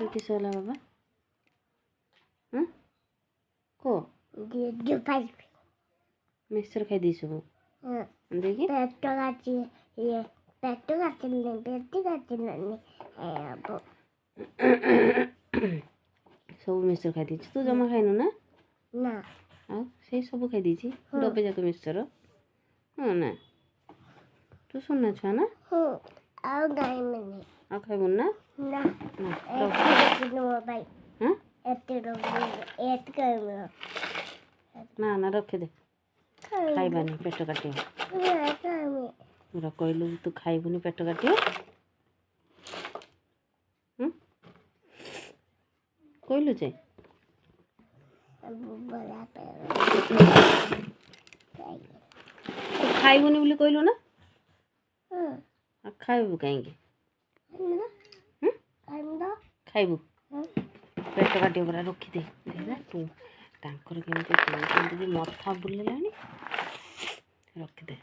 Mixture किस वाला बाबा? हाँ को मिक्सचर खाई दी सब देखिए सब मिक्सचर खाई दी तू जमा खाइनु ना से सब खाई दी डबे जाक मिक्सचर हाँ ना तू सुनना छुआ ना आ खाइबु ना ना ना रखे दे खाइबानी पेट काटियो पूरा कहलु तू खाइबुनी पेट काटियो कहलु जे तू खाइबुनी बोली कहलु ना खाइबु कहीं खाइबु पेट काटियो पूरा रखी दे तू तांकर केमती मथा बुलेलानी रखी दे